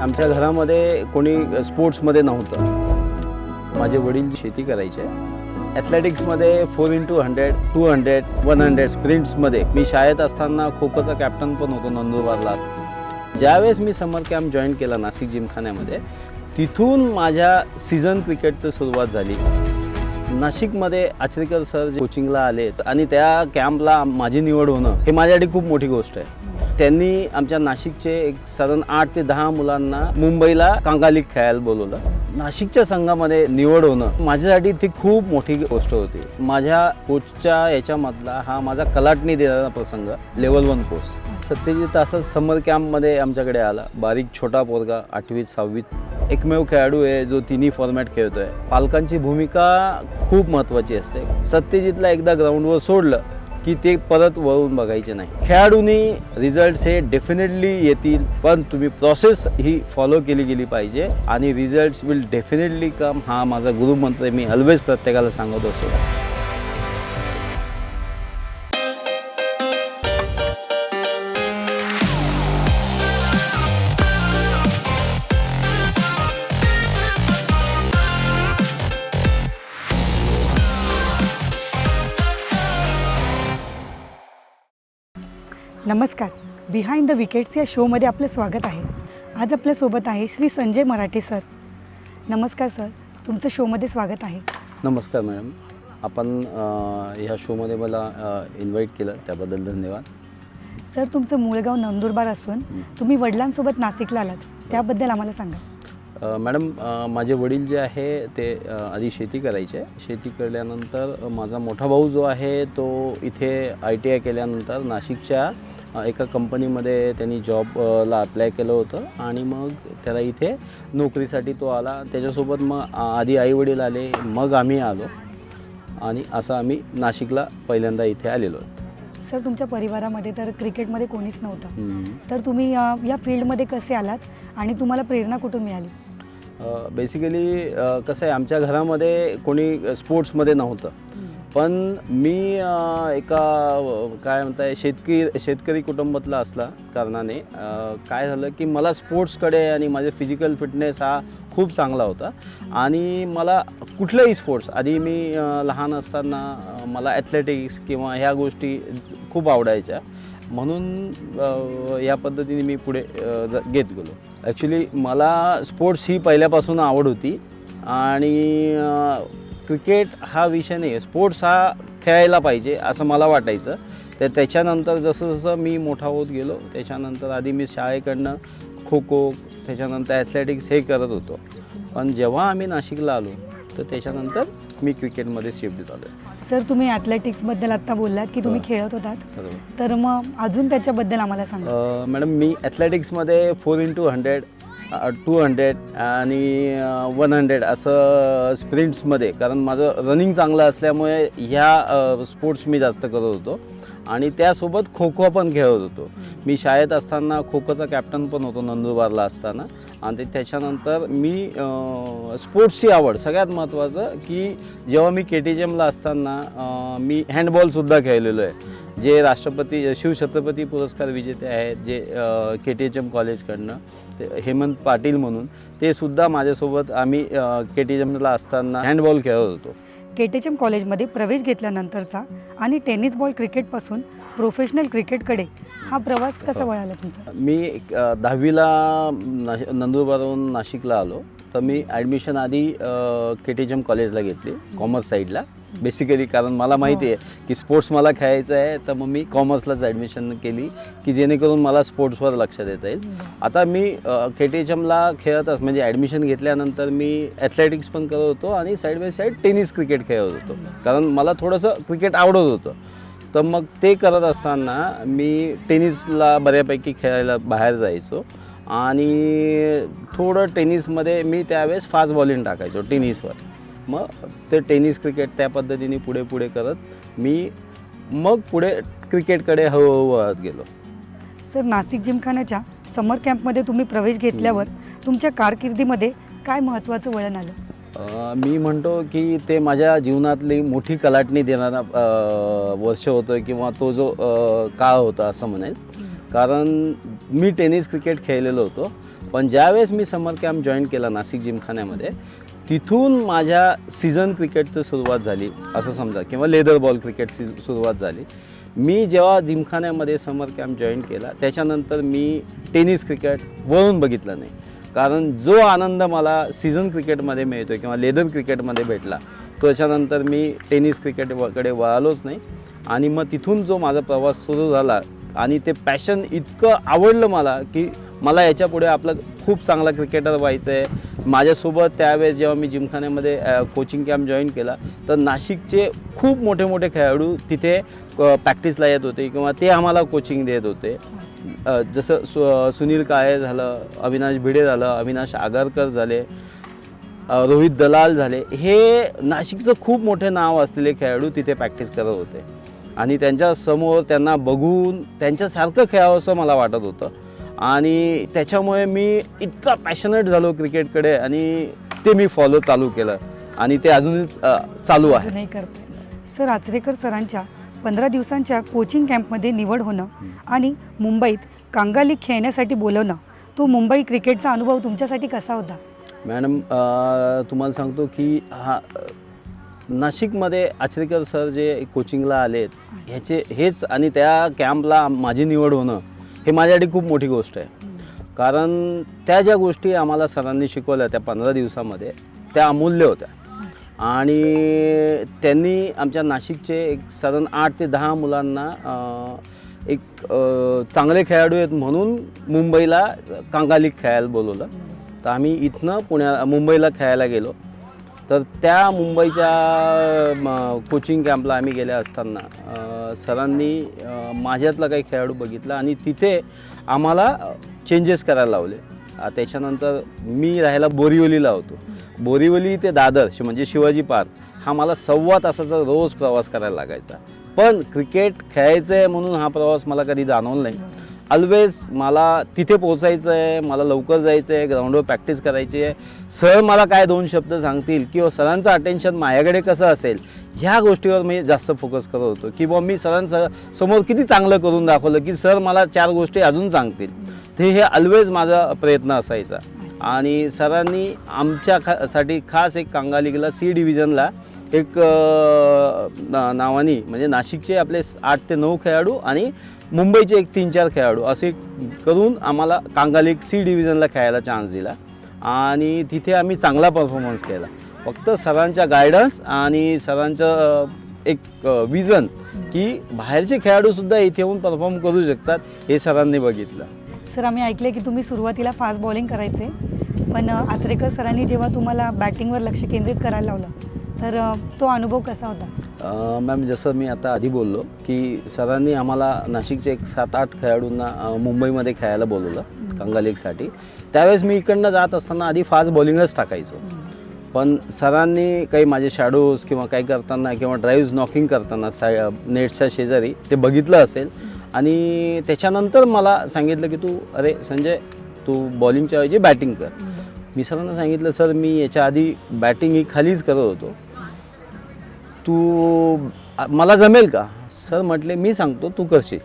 आमच्या घरामध्ये कोणी स्पोर्ट्समध्ये नव्हतं। माझे वडील शेती करायचे। ॲथलेटिक्समध्ये 4x100, 200, 100 स्प्रिंट्समध्ये मी शाळेत असताना खो खोचा कॅप्टन पण होतो नंदुरबारला। ज्यावेळेस मी समर कॅम्प जॉईन केला नाशिक जिमखान्यामध्ये, तिथून माझ्या सीझन क्रिकेटची सुरुवात झाली। नाशिकमध्ये आचरेकर सर कोचिंगला आले आणि त्या कॅम्पला माझी निवड होणं हे माझ्यासाठी खूप मोठी गोष्ट आहे। त्यांनी आमच्या नाशिकचे एक साधारण 8 ते 10 मुलांना मुंबईला कांगालीत खेळायला बोलवलं। नाशिकच्या संघामध्ये निवड होणं माझ्यासाठी ती खूप मोठी गोष्ट होती। माझ्या कोचच्या याच्यामधला हा माझा कलाटणी देणारा प्रसंग लेवल 1 कोर्स। सत्यजित असं समर कॅम्पमध्ये आमच्याकडे आला। बारीक छोटा पोरगा 8वीत 6वीत एकमेव खेळाडू आहे जो तिन्ही फॉर्मॅट खेळतोय। पालकांची भूमिका खूप महत्त्वाची असते। सत्यजितला एकदा ग्राउंडवर सोडलं की ते परत वळून बघायचे नाही। खेळाडूंनी रिझल्ट्स हे डेफिनेटली येतील, पण तुम्ही प्रोसेस ही फॉलो केली गेली पाहिजे आणि रिझल्ट्स विल डेफिनेटली कम। हा माझा गुरुमंत्र मी ऑलवेज प्रत्येकाला सांगत असतो। नमस्कार, बिहाइंड द विकेट्स या शोमध्ये आपलं स्वागत आहे। आज आपल्यासोबत आहे श्री संजय मराठे सर। नमस्कार सर, तुमचं शोमध्ये स्वागत आहे। नमस्कार मॅडम, आपण ह्या शोमध्ये मला इन्व्हाइट केलं त्याबद्दल धन्यवाद। सर, तुमचं मूळ गाव नंदुरबार असून तुम्ही वडिलांसोबत नाशिकला आलात, त्याबद्दल आम्हाला सांगा। मॅडम, माझे वडील जे आहे ते आधी शेती करायचे। शेती केल्यानंतर माझा मोठा भाऊ जो आहे तो इथे ITI केल्यानंतर नाशिकच्या एका कंपनीमध्ये त्यांनी जॉबला अप्लाय केलं होतं आणि मग त्याला इथे नोकरीसाठी तो आला। त्याच्यासोबत मग आधी आईवडील आले, मग आम्ही आलो आणि असं आम्ही नाशिकला पहिल्यांदा इथे आलेलो। सर, तुमच्या परिवारामध्ये तर क्रिकेटमध्ये कोणीच नव्हतं, तर तुम्ही या फील्डमध्ये कसे आलात आणि तुम्हाला प्रेरणा कुठून मिळाली? बेसिकली कसं आहे, आमच्या घरामध्ये कोणी स्पोर्ट्समध्ये नव्हतं, पण मी एका काय म्हणताय शेतकरी कुटुंबातला असला कारणाने काय झालं की मला स्पोर्ट्सकडे आणि माझे फिजिकल फिटनेस हा खूप चांगला होता आणि मला कुठलंही स्पोर्ट्स आधी मी लहान असताना मला ॲथलेटिक्स किंवा ह्या गोष्टी खूप आवडायच्या, म्हणून या पद्धतीने मी पुढे घेत गेलो। ॲक्च्युली मला स्पोर्ट्स ही पहिल्यापासून आवड होती आणि क्रिकेट हा विषय नाही, स्पोर्ट्स हा खेळायला पाहिजे असं मला वाटायचं। तर त्याच्यानंतर जसं जसं मी मोठा होत गेलो, त्याच्यानंतर आधी मी शाळेकडनं खो खो, त्याच्यानंतर ॲथलेटिक्स हे करत होतो, पण जेव्हा आम्ही नाशिकला आलो तर त्याच्यानंतर मी क्रिकेटमध्ये शिफ्ट झालो। सर, तुम्ही ॲथलेटिक्सबद्दल आत्ता बोललात की तुम्ही खेळत होतात, तर मग अजून त्याच्याबद्दल आम्हाला सांगा। मॅडम, मी ॲथलेटिक्समध्ये 4x100, 200 आणि 100 असं स्प्रिंट्समध्ये, कारण माझं रनिंग चांगलं असल्यामुळे ह्या स्पोर्ट्स मी जास्त करत होतो आणि त्यासोबत खो खो पण खेळत होतो। मी शाळेत असताना खो खोचा कॅप्टन पण होतो नंदुरबारला असताना। आणि त्याच्यानंतर मी स्पोर्ट्सची आवड, सगळ्यात महत्त्वाचं की जेव्हा मी KTGMला असताना मी हँडबॉलसुद्धा खेळलेलो आहे, जे राष्ट्रपती शिवछत्रपती पुरस्कार विजेते आहेत, जे KTGM कॉलेजकडनं ते हेमंत पाटील म्हणून, ते सुद्धा माझ्यासोबत आम्ही KTGMला असताना हँडबॉल खेळत होतो। KTGM कॉलेजमध्ये प्रवेश घेतल्यानंतरचा आणि टेनिस बॉल क्रिकेटपासून प्रोफेशनल क्रिकेटकडे हा प्रवास कसा वळाला तुमचा? मी 10वीला नंदुरबारहून नाशिकला आलो, तर मी ॲडमिशन आधी KTGM कॉलेजला घेतली, कॉमर्स साईडला। बेसिकली कारण मला माहिती आहे की स्पोर्ट्स मला खेळायचं आहे, तर मग मी कॉमर्सलाच ॲडमिशन केली की जेणेकरून मला स्पोर्ट्सवर लक्ष देता येईल। आता मी KTGMला खेळतच म्हणजे ॲडमिशन घेतल्यानंतर मी ॲथलेटिक्स पण करत होतो आणि side by side tennis cricket खेळत होतो, कारण मला थोडंसं क्रिकेट आवडत होतं। तर मग ते करत असताना मी टेनिसला बऱ्यापैकी खेळायला बाहेर जायचो आणि थोडं टेनिसमध्ये मी त्यावेळेस फास्ट बॉलिंग टाकायचो टेनिसवर। मग ते टेनिस क्रिकेट त्या पद्धतीने पुढे करत मी मग पुढे क्रिकेटकडे हळूहळू वळत गेलो। सर, नाशिक जिमखान्याच्या समर कॅम्पमध्ये तुम्ही प्रवेश घेतल्यावर तुमच्या कारकिर्दीमध्ये काय महत्त्वाचं वळण आलं? मी म्हणतो की ते माझ्या जीवनातली मोठी कलाटणी देणारा वर्ष होतं किंवा तो जो काळ होता असं म्हणेल, कारण मी टेनिस क्रिकेट खेळलेलो होतो, पण ज्यावेळेस मी समर कॅम्प जॉईन केला नाशिक जिमखान्यामध्ये, तिथून माझ्या सीझन क्रिकेटची सुरुवात झाली असं समजा, किंवा लेदर बॉल क्रिकेटची सुरुवात झाली. मी जेव्हा जिमखान्यामध्ये समर कॅम्प जॉईन केला त्याच्यानंतर मी टेनिस क्रिकेट वळून बघितलं नाही, कारण जो आनंद मला सीझन क्रिकेटमध्ये मिळतो किंवा लेदर क्रिकेटमध्ये भेटला त्याच्यानंतर मी टेनिस क्रिकेटकडे वळालोच नाही. आणि मग तिथून जो माझा प्रवास सुरू झाला आणि ते पॅशन इतकं आवडलं मला की मला याच्यापुढे आपलं खूप चांगला क्रिकेटर व्हायचं आहे. माझ्यासोबत त्यावेळेस जेव्हा मी जिमखान्यामध्ये कोचिंग कॅम्प जॉईन केला तर नाशिकचे खूप मोठे मोठे खेळाडू तिथे प्रॅक्टिसला येत होते किंवा ते आम्हाला कोचिंग देत होते. जसं सुनील काळे झालं, अविनाश भिडे झालं, अविनाश आगरकर झाले, रोहित दलाल झाले, हे नाशिकचं खूप मोठे नाव असलेले खेळाडू तिथे प्रॅक्टिस करत होते. आणि त्यांच्यासमोर त्यांना बघून त्यांच्यासारखं खेळावं असं मला वाटत होतं. आणि त्याच्यामुळे मी इतका पॅशनेट झालो क्रिकेटकडे आणि ते मी फॉलो चालू केलं आणि ते अजूनही चालू आहे. नाही करते सर, आचरेकर सरांच्या 15 दिवसांच्या कोचिंग कॅम्पमध्ये निवड होणं आणि मुंबईत कांगाली खेळण्यासाठी बोलवणं, तो मुंबई क्रिकेटचा अनुभव तुमच्यासाठी कसा होता? मॅडम, तुम्हाला सांगतो की नाशिकमध्ये आचरेकर सर जे कोचिंगला आलेत हेच आणि त्या कॅम्पला माझी निवड होणं हे माझ्यासाठी खूप मोठी गोष्ट आहे. कारण त्या ज्या गोष्टी आम्हाला सरांनी शिकवल्या त्या 15 दिवसामध्ये त्या अमूल्य होत्या. आणि त्यांनी आमच्या नाशिकचे एक साधारण 8 ते 10 मुलांना एक चांगले खेळाडू आहेत म्हणून मुंबईला कांगालीत खेळायला बोलवलं. तर आम्ही इथनं मुंबईला खेळायला गेलो. तर त्या मुंबईच्या कोचिंग कॅम्पला आम्ही गेले असताना सरांनी माझ्यातला काही खेळाडू बघितला आणि तिथे आम्हाला चेंजेस करायला लावले. त्याच्यानंतर मी राहायला बोरिवलीला होतो. बोरिवली ते दादर म्हणजे शिवाजी पार्क हा मला 1.25 तासाचा रोज प्रवास करायला लागायचा. पण क्रिकेट खेळायचं आहे म्हणून हा प्रवास मला कधी जाणवला नाही. ऑलवेज मला तिथे पोचायचं आहे, मला लवकर जायचं आहे, ग्राउंडवर प्रॅक्टिस करायची आहे. सर मला काय 2 शब्द सांगतील किंवा सरांचं अटेन्शन माझ्याकडे कसं असेल ह्या गोष्टीवर मी जास्त फोकस करत होतो. किंवा मी सरांसमोर किती चांगलं करून दाखवलं की सर मला 4 गोष्टी अजून सांगतील. ते हे ऑलवेज माझा प्रयत्न असायचा. आणि सरांनी आमच्यासाठी खास एक कांगालीला सी डिव्हिजनला एक नावानी म्हणजे नाशिकचे आपले 8 ते 9 खेळाडू आणि मुंबईचे एक 3-4 खेळाडू असे करून आम्हाला कांगाली सी डिव्हिजनला खेळायला चान्स दिला. आणि तिथे आम्ही चांगला परफॉर्मन्स केला. फक्त सरांच्या गायडन्स आणि सरांचं एक विजन की बाहेरचे खेळाडूसुद्धा इथे येऊन परफॉर्म करू शकतात हे सरांनी बघितलं. सर, आम्ही ऐकले की तुम्ही सुरुवातीला फास्ट बॉलिंग करायचे, पण आचरेकर सरांनी जेव्हा तुम्हाला बॅटिंगवर लक्ष केंद्रित करायला लावलं तर तो अनुभव कसा होता? मॅम, जसं मी आता आधी बोललो की सरांनी आम्हाला नाशिकचे एक 7-8 खेळाडूंना मुंबईमध्ये खेळायला बोलवलं कांगालीसाठी. त्यावेळेस मी इकडनं जात असताना आधी फास्ट बॉलिंगच टाकायचो. पण सरांनी काही माझे शॅडोज किंवा काही करताना किंवा ड्राईव्ज नॉकिंग करताना नेटच्या शेजारी ते बघितलं असेल आणि त्याच्यानंतर मला सांगितलं की अरे संजय, तू बॉलिंगच्या ऐवजी बॅटिंग कर. मी सरांना सांगितलं, सर मी याच्या आधी बॅटिंग ही खालीच करत होतो, मला जमेल का? सर म्हटले, मी सांगतो तू करशील.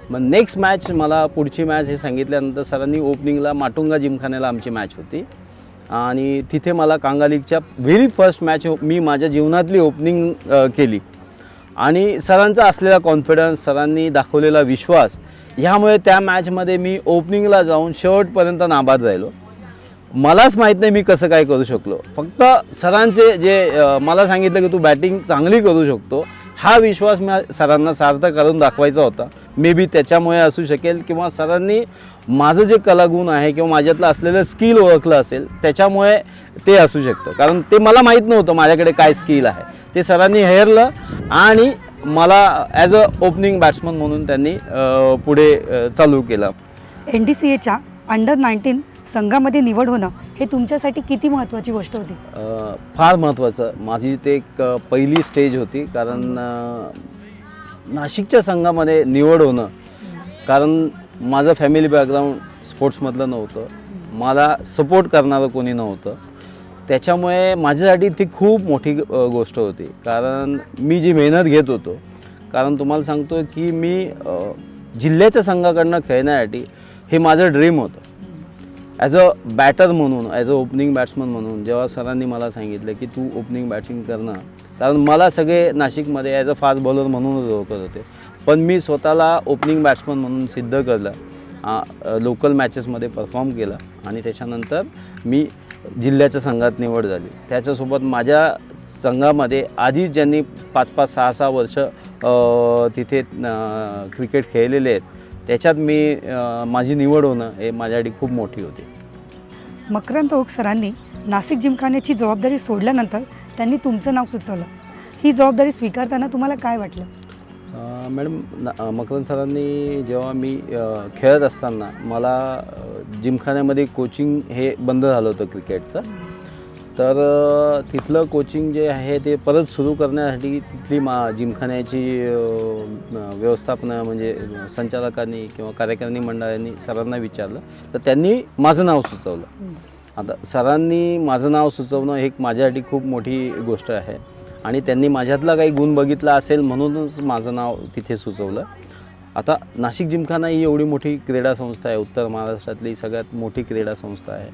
मग नेक्स्ट मॅच मला पुढची मॅच हे सांगितल्यानंतर सरांनी ओपनिंगला माटुंगा जिमखान्याला आमची मॅच होती आणि तिथे मला कांगालीच्या व्हेरी फर्स्ट मॅच मी माझ्या जीवनातली ओपनिंग केली. आणि सरांचा असलेला कॉन्फिडन्स, सरांनी दाखवलेला विश्वास ह्यामुळे त्या मॅचमध्ये मी ओपनिंगला जाऊन शेवटपर्यंत नाबाद राहिलो. मलाच माहीत नाही मी कसं काय करू शकलो. फक्त सरांचे जे मला सांगितलं की तू बॅटिंग चांगली करू शकतो हा विश्वास मी सरांना सार्थ करून दाखवायचा होता. मे बी त्याच्यामुळे असू शकेल किंवा सरांनी माझं जे कलागुण आहे किंवा माझ्यातलं असलेलं स्किल ओळखलं असेल त्याच्यामुळे ते असू शकतं. कारण ते मला माहीत नव्हतं माझ्याकडे काय स्किल आहे. ते सरांनी हेरलं आणि मला ॲज अ ओपनिंग बॅट्समन म्हणून त्यांनी पुढे चालू केलं. NDCAच्या अंडर-19 संघामध्ये निवड होणं हे तुमच्यासाठी किती महत्त्वाची गोष्ट होती? फार महत्त्वाचं. माझी ते एक पहिली स्टेज होती. कारण नाशिकच्या संघामध्ये निवड होणं, कारण माझं फॅमिली बॅकग्राऊंड स्पोर्ट्समधलं नव्हतं, मला सपोर्ट करणारं कोणी नव्हतं. त्याच्यामुळे माझ्यासाठी ती खूप मोठी गोष्ट होती. कारण मी जी मेहनत घेत होतो, कारण तुम्हाला सांगतो की मी जिल्ह्याच्या संघाकडनं खेळण्यासाठी हे माझं ड्रीम होतं. ॲज अ बॅटर म्हणून, ॲज अ ओपनिंग बॅट्समन म्हणून जेव्हा सरांनी मला सांगितलं की तू ओपनिंग बॅटिंग करणं, कारण मला सगळे नाशिकमध्ये ॲज अ फास्ट बॉलर म्हणूनच ओळखत होते, पण मी स्वतःला ओपनिंग बॅट्समन म्हणून सिद्ध केलं, लोकल मॅचेसमध्ये परफॉर्म केलं आणि त्याच्यानंतर मी जिल्ह्याच्या संघात निवड झाली. त्याच्यासोबत माझ्या संघामध्ये आधीच ज्यांनी 5-5, 6-6 वर्ष तिथे क्रिकेट खेळलेले आहेत, त्याच्यात माझी निवड होणं हे माझ्यासाठी खूप मोठी होती. मकरंद ओक सरांनी नाशिक जिमखान्याची जबाबदारी सोडल्यानंतर त्यांनी तुमचं नाव सुचवलं. ही जबाबदारी स्वीकारताना तुम्हाला काय वाटलं? मॅडम, मकरंद सरांनी जेव्हा मी खेळत असताना मला जिमखान्यामध्ये कोचिंग हे बंद झालं होतं क्रिकेटचं, तर तिथलं कोचिंग जे आहे ते परत सुरू करण्यासाठी तिथली जिमखान्याची व्यवस्थापना म्हणजे संचालकांनी किंवा कार्यकारिणी मंडळांनी सरांना विचारलं, तर त्यांनी माझं नाव सुचवलं. आता सरांनी माझं नाव सुचवणं हे माझ्यासाठी खूप मोठी गोष्ट आहे आणि त्यांनी माझ्यातला काही गुण बघितला असेल म्हणूनच माझं नाव तिथे सुचवलं. आता नाशिक जिमखाना ही एवढी मोठी क्रीडा संस्था आहे, उत्तर महाराष्ट्रातली सगळ्यात मोठी क्रीडा संस्था आहे.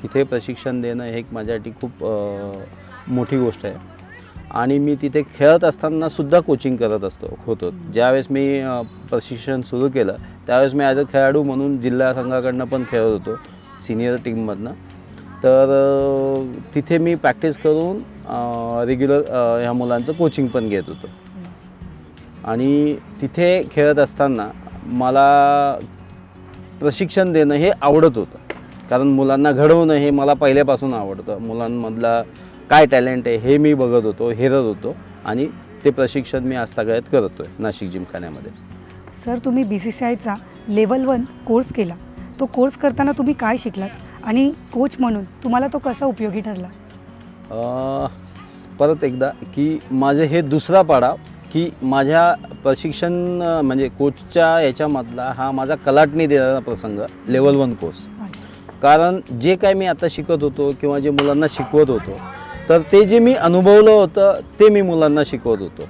तिथे प्रशिक्षण देणं हे माझ्यासाठी खूप मोठी गोष्ट आहे आणि मी तिथे खेळत असतानासुद्धा कोचिंग करत होतो. ज्यावेळेस मी प्रशिक्षण सुरू केलं त्यावेळेस मी ॲज अ खेळाडू म्हणून जिल्हा संघाकडनं पण खेळत होतो, सिनियर टीममधनं. तर तिथे मी प्रॅक्टिस करून रेग्युलर ह्या मुलांचं कोचिंग पण घेत होतो आणि तिथे खेळत असताना मला प्रशिक्षण देणं हे आवडत होतं, कारण मुलांना घडवणं हे मला पहिल्यापासून आवडतं. मुलांमधला काय टॅलेंट आहे हे मी बघत होतो, हेरत होतो आणि ते प्रशिक्षण मी आजतागायत करतो आहे नाशिक जिमखान्यामध्ये. सर, तुम्ही BCCIचा लेवल 1 कोर्स केला. तो कोर्स करताना तुम्ही काय शिकलात आणि कोच म्हणून तुम्हाला तो कसा उपयोगी ठरला? परत एकदा की माझं हे दुसरा पाडाव की माझ्या प्रशिक्षण म्हणजे कोचच्या याच्यामधला हा माझा कलाटणी देणारा प्रसंग लेवल 1 कोर्स. कारण जे काय मी आता शिकत होतो किंवा जे मुलांना शिकवत होतो, तर ते जे मी अनुभवलं होतं ते मी मुलांना शिकवत होतो.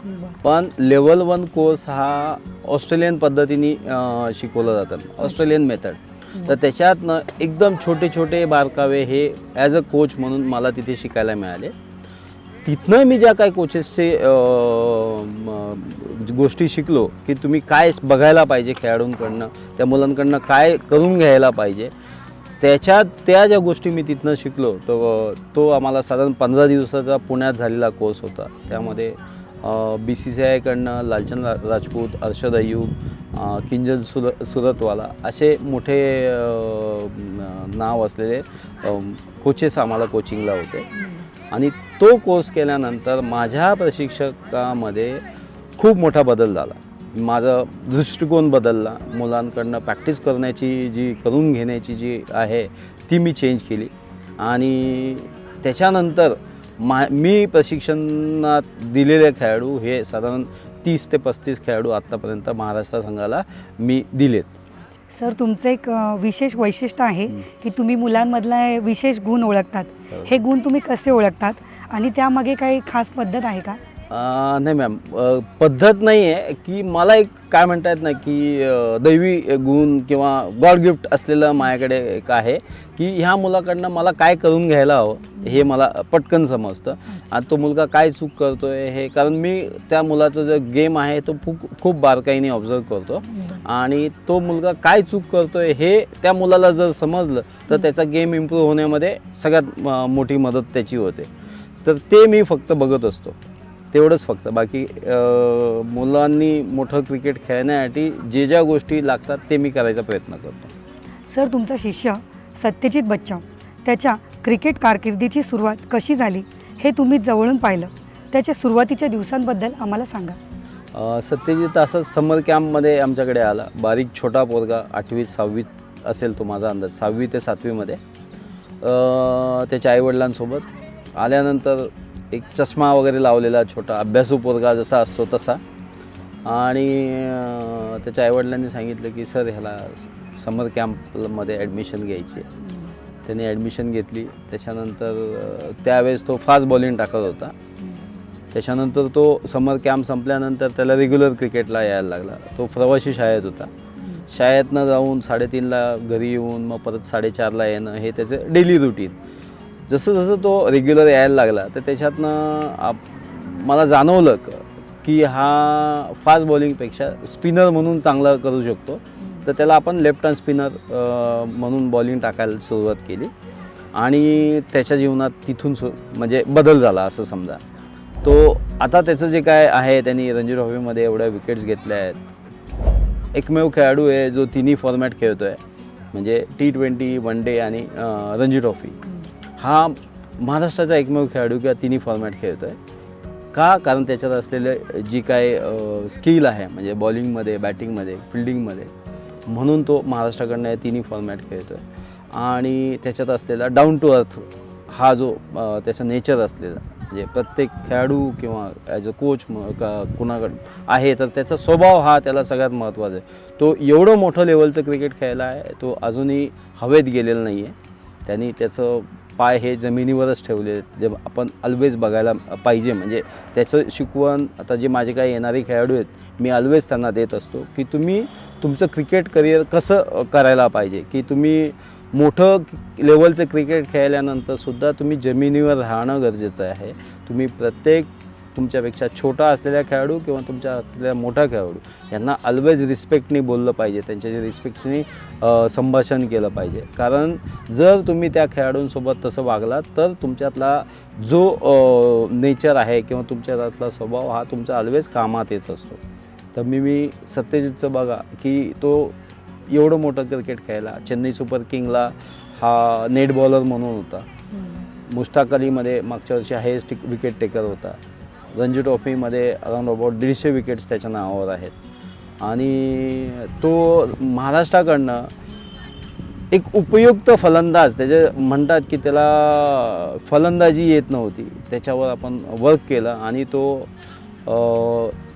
पण लेवल 1 कोर्स हा ऑस्ट्रेलियन पद्धतीने शिकवलं जातं, ऑस्ट्रेलियन मेथड. तर त्याच्यातनं एकदम छोटे छोटे बारकावे हे ॲज अ कोच म्हणून मला तिथे शिकायला मिळाले. तिथनं मी ज्या काही कोचेसचे गोष्टी शिकलो की तुम्ही काय बघायला पाहिजे खेळाडूंकडनं, त्या मुलांकडनं काय करून घ्यायला पाहिजे, त्या ज्या गोष्टी मी तिथनं शिकलो तो आम्हाला साधारण 15 दिवसाचा पुण्यात झालेला कोर्स होता. त्यामध्ये BCCIकडनं लालचंद राजपूत, अर्शद अय्यूब, किंजल सुरतवाला असे मोठे नाव असलेले कोचेस आम्हाला कोचिंगला होते आणि तो कोर्स केल्यानंतर माझ्या प्रशिक्षकामध्ये खूप मोठा बदल झाला. माझा दृष्टिकोन बदलला. मुलांकडनं प्रॅक्टिस करण्याची जी करून घेण्याची जी आहे ती मी चेंज केली आणि त्याच्यानंतर मी प्रशिक्षणात दिलेले खेळाडू हे साधारण 30 ते 35 खेळाडू आत्तापर्यंत महाराष्ट्र संघाला मी दिलेत. सर, तुमचं एक विशेष वैशिष्ट्य आहे की तुम्ही मुलांमधला विशेष गुण ओळखतात. हे गुण तुम्ही कसे ओळखतात आणि त्यामागे काही खास पद्धत आहे का? नाही मॅम, पद्धत नाही आहे की मला एक काय म्हणता येत ना की दैवी गुण किंवा गॉड गिफ्ट असलेलं माझ्याकडे एक आहे की ह्या मुलाकडनं मला काय करून घ्यायला हवं हे मला पटकन समजतं आणि तो मुलगा काय चूक करतो आहे हे, कारण मी त्या मुलाचं जो गेम आहे तो खूप बारकाईने ऑब्झर्व करतो आणि तो मुलगा काय चूक करतो आहे हे त्या मुलाला जर समजलं तर त्याचा गेम इम्प्रूव्ह होण्यामध्ये सगळ्यात मोठी मदत त्याची होते. तर ते मी फक्त बघत असतो, तेवढंच फक्त. बाकी मुलांनी मोठं क्रिकेट खेळण्यासाठी ज्या गोष्टी लागतात ते मी करायचा प्रयत्न करतो. सर, तुमचा शिष्य सत्यजित बच्चाव त्याच्या क्रिकेट कारकिर्दीची सुरुवात कशी झाली हे तुम्ही जवळून पाहिलं. त्याच्या सुरुवातीच्या दिवसांबद्दल आम्हाला सांगा. सत्यजित असंच समर कॅम्पमध्ये आमच्याकडे आला. बारीक छोटा पोरगा, 8वी 6वीत असेल तो माझा अंदाज, 6वी ते 7वीमध्ये. त्याच्या आईवडिलांसोबत आल्यानंतर एक चष्मा वगैरे लावलेला छोटा अभ्यासू पोरगा जसा असतो तसा. आणि त्याच्या आईवडिलांनी सांगितलं की सर ह्याला समर कॅम्पमध्ये ॲडमिशन घ्यायची आहे. त्याने ॲडमिशन घेतली. त्याच्यानंतर त्यावेळेस तो फास्ट बॉलिंग टाकत होता. त्याच्यानंतर तो समर कॅम्प संपल्यानंतर त्याला रेग्युलर क्रिकेटला यायला लागला. तो प्रवासी शाळेत होता. शाळेतनं जाऊन 3:30ला घरी येऊन मग परत 4:30ला येणं हे त्याचं डेली रुटीन. जसं जसं तो रेग्युलर यायला लागला तर त्याच्यातनं मला जाणवलं की हा फास्ट बॉलिंगपेक्षा स्पिनर म्हणून चांगला करू शकतो. तर त्याला आपण लेफ्ट हँड स्पिनर म्हणून बॉलिंग टाकायला सुरुवात केली आणि त्याच्या जीवनात तिथून म्हणजे बदल झाला असं समजा. तो आता त्याचं जे काय आहे, त्यांनी रणजी ट्रॉफीमध्ये एवढ्या विकेट्स घेतल्या आहेत. एकमेव खेळाडू आहे जो तिन्ही फॉर्मॅट खेळतो आहे, म्हणजे T20, वन डे आणि रणजी ट्रॉफी. हा महाराष्ट्राचा एकमेव खेळाडू किंवा तिन्ही फॉर्मॅट खेळतो आहे. का? कारण त्याच्यात असलेले जी काय स्किल आहे, म्हणजे बॉलिंगमध्ये, बॅटिंगमध्ये, फिल्डिंगमध्ये, म्हणून तो महाराष्ट्राकडनं हे तिन्ही फॉर्मॅट खेळतो आहे. आणि त्याच्यात असलेला डाऊन टू अर्थ हा जो त्याचं नेचर असलेला, म्हणजे प्रत्येक खेळाडू किंवा ॲज अ कोच कुणाकडं आहे तर त्याचा स्वभाव हा त्याला सगळ्यात महत्त्वाचा आहे. तो एवढं मोठं लेवलचं क्रिकेट खेळला आहे, तो अजूनही हवेत गेलेला नाही आहे. त्यांनी त्याचं पाय हे जमिनीवरच ठेवले, जे आपण ऑलवेज बघायला पाहिजे. म्हणजे त्याचं शिकवण आता जे माझे काही येणारे खेळाडू आहेत, मी ऑलवेज त्यांना देत असतो की तुम्ही तुमचं क्रिकेट करिअर कसं करायला पाहिजे, की तुम्ही मोठं लेवलचं क्रिकेट खेळल्यानंतरसुद्धा तुम्ही जमिनीवर राहणं गरजेचं आहे. तुम्ही प्रत्येक तुमच्यापेक्षा छोटा असलेला खेळाडू किंवा तुमच्या असलेला मोठा खेळाडू यांना ऑलवेज रिस्पेक्टनी बोललं पाहिजे, त्यांच्याशी रिस्पेक्टनी संभाषण केलं पाहिजे. कारण जर तुम्ही त्या खेळाडूंसोबत तसं वागलात तर तुमच्यातला जो नेचर आहे किंवा तुमच्यातला स्वभाव हा तुमचा ऑलवेज कामात येत असतो. तर मी सत्यजितचं बघा की तो एवढं मोठं क्रिकेट खेळला. चेन्नई सुपर किंगला हा नेट बॉलर म्हणून होता. मुश्ताक अलीमध्ये मागच्या वर्षी हायेस्ट विकेट टेकर होता. रणजी ट्रॉफीमध्ये अराउंड अबाउट 150 विकेट्स त्याच्या नावावर आहेत. आणि तो महाराष्ट्राकडनं एक उपयुक्त फलंदाज, त्याचे म्हणतात की त्याला फलंदाजी येत नव्हती, त्याच्यावर आपण वर्क केलं आणि तो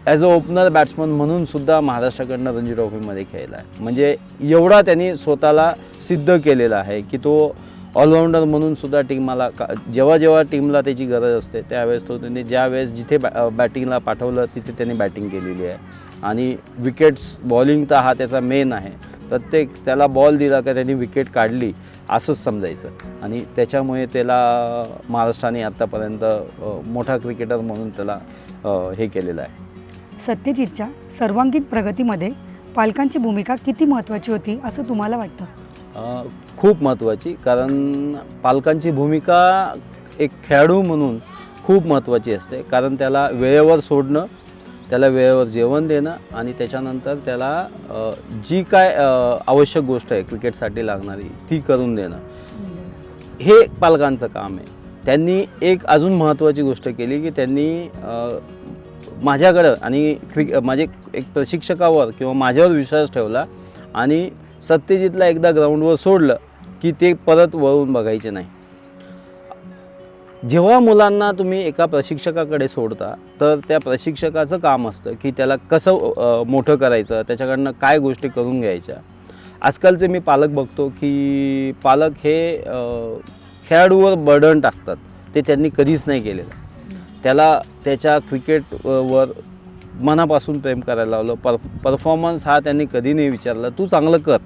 ॲज अ ओपनर बॅट्समन म्हणून सुद्धा महाराष्ट्राकडनं रणजी ट्रॉफीमध्ये खेळला आहे. म्हणजे एवढा त्यांनी स्वतःला सिद्ध केलेला आहे की तो ऑलराऊंडर म्हणून सुद्धा टीमाला जेव्हा जेव्हा टीमला त्याची गरज असते त्यावेळेस तो त्यांनी ज्यावेळेस जिथे बॅटिंगला पाठवलं तिथे त्यांनी बॅटिंग केलेली आहे. आणि विकेट्स बॉलिंग तर हा त्याचा मेन आहे. प्रत्येक त्याला बॉल दिला का त्यांनी विकेट काढली असंच समजायचं. आणि त्याच्यामुळे त्याला महाराष्ट्राने आत्तापर्यंत मोठा क्रिकेटर म्हणून त्याला हे केलेलं आहे. सत्यजितच्या सर्वांगीण प्रगतीमध्ये पालकांची भूमिका किती महत्त्वाची होती असं तुम्हाला वाटतं? खूप महत्त्वाची. कारण पालकांची भूमिका एक खेळाडू म्हणून खूप महत्त्वाची असते. कारण त्याला वेळेवर सोडणं, त्याला वेळेवर जेवण देणं आणि त्याच्यानंतर त्याला जी काय आवश्यक गोष्ट आहे क्रिकेटसाठी लागणारी ती करून देणं, हे पालकांचं काम आहे. त्यांनी एक अजून महत्त्वाची गोष्ट केली की त्यांनी माझ्याकडं आणि माझे एक प्रशिक्षकावर किंवा माझ्यावर विश्वास ठेवला आणि सत्यजितला एकदा ग्राउंडवर सोडलं की ते परत वळून बघायचे नाही. जेव्हा मुलांना तुम्ही एका प्रशिक्षकाकडे सोडता तर त्या प्रशिक्षकाचं काम असतं की त्याला कसं मोठं करायचं, त्याच्याकडनं काय गोष्टी करून घ्यायच्या. आजकालचे मी पालक बघतो की पालक हे खेळाडूवर बर्डन टाकतात. ते त्यांनी कधीच नाही केलेलं. त्याला त्याच्या क्रिकेटवर मनापासून प्रेम करायला लावलं. परफॉर्मन्स हा त्यांनी कधी नाही विचारला. तू चांगलं कर,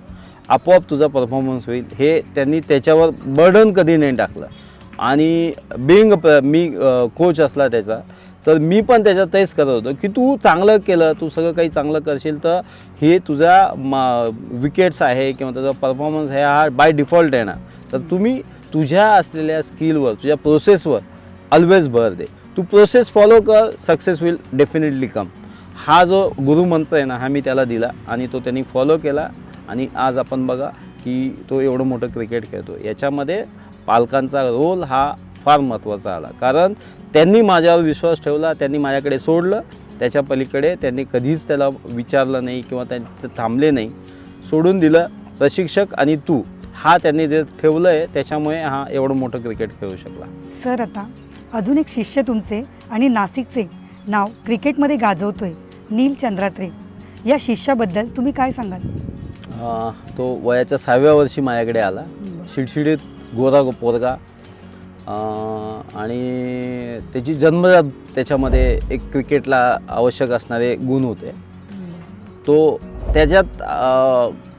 आपोआप तुझा परफॉर्मन्स होईल, हे त्यांनी त्याच्यावर बर्डन कधी नाही टाकलं. आणि मी कोच असला त्याचा तर मी पण त्याच्यात तेच करत होतो की तू चांगलं केलं, तू सगळं काही चांगलं करशील तर हे तुझा विकेट्स आहे किंवा तुझा परफॉर्मन्स आहे हा बाय डिफॉल्ट येणार. तर तुम्ही तुझ्या असलेल्या स्किलवर, तुझ्या प्रोसेसवर ऑलवेज भर दे. तू प्रोसेस फॉलो कर, सक्सेस विल डेफिनेटली कम. हा जो गुरुमंत्र आहे ना, हा मी त्याला दिला आणि तो त्यांनी फॉलो केला. आणि आज आपण बघा की तो एवढं मोठं क्रिकेट खेळतो. याच्यामध्ये पालकांचा रोल हा फार महत्त्वाचा आला. कारण त्यांनी माझ्यावर विश्वास ठेवला, त्यांनी माझ्याकडे सोडलं. त्याच्या पलीकडे त्यांनी कधीच त्याला विचारलं नाही किंवा ते थांबले नाही, सोडून दिलं. प्रशिक्षक आणि तू हा त्यांनी जे ठेवलं आहे त्याच्यामुळे हा एवढं मोठं क्रिकेट खेळू शकला. सर, आता अजून एक शिष्य तुमचे आणि नाशिकचे नाव क्रिकेटमध्ये गाजवतोय, नील चंद्रात्रे. या शिष्याबद्दल तुम्ही काय सांगाल? तो वयाच्या 6व्या वर्षी माझ्याकडे आला. शिडशिडीत गोरा पोरगा आणि त्याची जन्मजात त्याच्यामध्ये एक क्रिकेटला आवश्यक असणारे गुण होते. तो त्याच्यात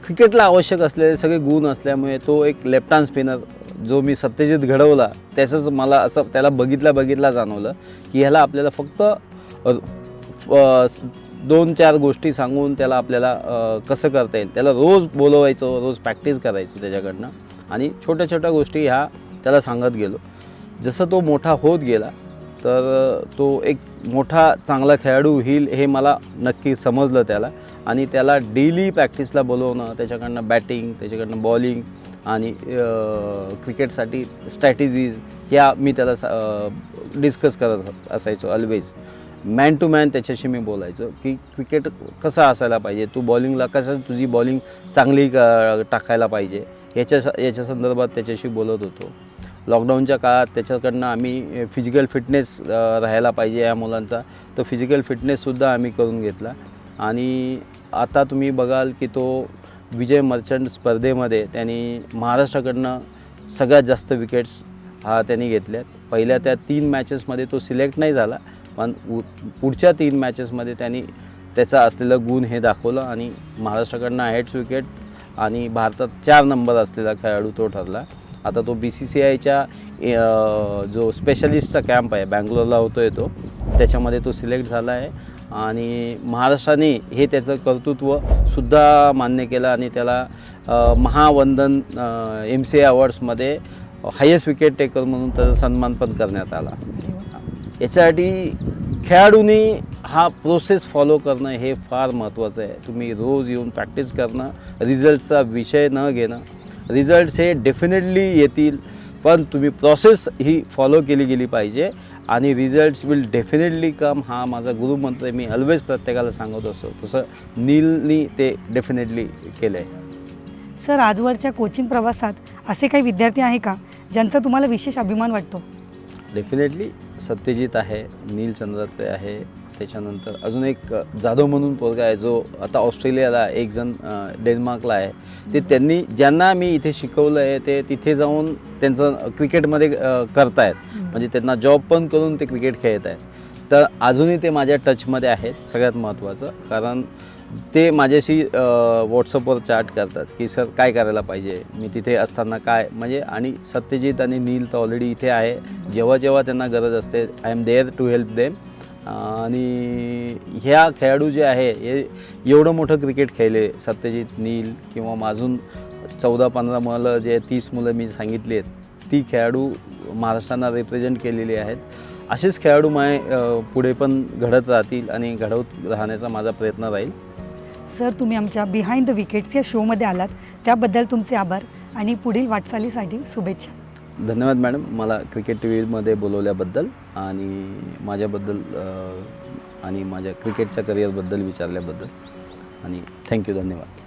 क्रिकेटला आवश्यक असलेले सगळे गुण असल्यामुळे तो एक लेफ्ट हँड स्पिनर जो मी सत्यजित घडवला त्याचंच मला असं त्याला बघितला जाणवलं की ह्याला आपल्याला फक्त 2-4 गोष्टी सांगून त्याला आपल्याला कसं करता येईल, त्याला रोज बोलवायचं, रोज प्रॅक्टिस करायचं त्याच्याकडनं आणि छोट्या छोट्या गोष्टी ह्या त्याला सांगत गेलो. जसं तो मोठा होत गेला तर तो एक मोठा चांगला खेळाडू होईल हे मला नक्की समजलं त्याला. आणि त्याला डेली प्रॅक्टिसला बोलवणं, त्याच्याकडनं बॅटिंग, त्याच्याकडनं बॉलिंग आणि क्रिकेटसाठी स्ट्रॅटेजीज ह्या मी त्याला डिस्कस करत असायचो. ऑलवेज मॅन टू मॅन त्याच्याशी मी बोलायचो की क्रिकेट कसं असायला पाहिजे, तू बॉलिंगला कसं तुझी बॉलिंग चांगली टाकायला पाहिजे याच्या संदर्भात त्याच्याशी बोलत होतो. लॉकडाऊनच्या काळात त्याच्याकडनं आम्ही फिजिकल फिटनेस राहायला पाहिजे या मुलांचा, तर फिजिकल फिटनेससुद्धा आम्ही करून घेतला. आणि आता तुम्ही बघाल की तो विजय मर्चंट स्पर्धेमध्ये त्यांनी महाराष्ट्राकडनं सगळ्यात जास्त विकेट्स त्यांनी घेतल्यात. पहिल्या त्या 3 मॅचेसमध्ये तो सिलेक्ट नाही झाला, पण पुढच्या 3 मॅचेसमध्ये त्यांनी त्याचा असलेलं गुण हे दाखवलं आणि महाराष्ट्राकडनं हेड्स विकेट आणि भारतात 4 नंबर असलेला खेळाडू तो ठरला. आता तो BCCIच्या जो स्पेशलिस्टचा कॅम्प आहे बँगलोरला होतोय तो, त्याच्यामध्ये तो सिलेक्ट झाला आहे आणि महाराष्ट्राने हे त्याचं कर्तृत्वसुद्धा मान्य केलं आणि त्याला महावंदन MCA अवॉर्ड्समध्ये हायेस्ट विकेट टेकर म्हणून त्याचा सन्मान पण करण्यात आला. याच्यासाठी खेळाडूंनी हा प्रोसेस फॉलो करणं हे फार महत्त्वाचं आहे. तुम्ही रोज येऊन प्रॅक्टिस करणं, रिझल्टचा विषय न घेणं. रिझल्ट्स हे डेफिनेटली येतील, पण तुम्ही प्रोसेस ही फॉलो केली गेली पाहिजे आणि रिझल्ट्स विल डेफिनेटली कम. हा माझा गुरुमंत्र मी ऑलवेज प्रत्येकाला सांगत असतो, तसं नीलनी ते डेफिनेटली केलं आहे. सर, आजवरच्या कोचिंग प्रवासात असे काही विद्यार्थी आहे का ज्यांचा तुम्हाला विशेष अभिमान वाटतो? डेफिनेटली सत्यजित आहे, नील चंद्रात्रे आहे, त्याच्यानंतर अजून एक जाधव म्हणून पोरगा आहे जो आता ऑस्ट्रेलियाला, एक जण डेन्मार्कला आहे. ते त्यांनी ज्यांना मी इथे शिकवलं आहे ते तिथे जाऊन त्यांचं क्रिकेटमध्ये करतायत, म्हणजे त्यांना जॉब पण करून ते क्रिकेट खेळत आहेत. तर अजूनही ते माझ्या टचमध्ये आहेत. सगळ्यात महत्त्वाचं कारण ते माझ्याशी व्हॉट्सअपवर चॅट करतात की सर काय करायला पाहिजे, मी तिथे असताना काय, म्हणजे आणि सत्यजित आणि नील तर ऑलरेडी इथे आहे. जेव्हा जेव्हा त्यांना गरज असते I am there to help them. आणि ह्या खेळाडू जे आहे हे एवढं मोठं क्रिकेट खेळले, सत्यजित, नील किंवा अजून 14-15 मुलं जे 30 मुलं मी सांगितली आहेत, ती खेळाडू महाराष्ट्राला रिप्रेझेंट केलेली आहेत. असेच खेळाडू पुढे पण घडत राहतील आणि घडवत राहण्याचा माझा प्रयत्न राहील. सर, तुम्ही आमच्या बिहाइंड द विकेट्स या शोमध्ये आलात त्याबद्दल तुमचे आभार आणि पुढील वाटचालीसाठी शुभेच्छा. धन्यवाद मॅडम, मला क्रिकेट TVमध्ये बोलवल्याबद्दल आणि माझ्याबद्दल आणि माझ्या क्रिकेटच्या करिअरबद्दल विचारल्याबद्दल आणि थँक्यू, धन्यवाद.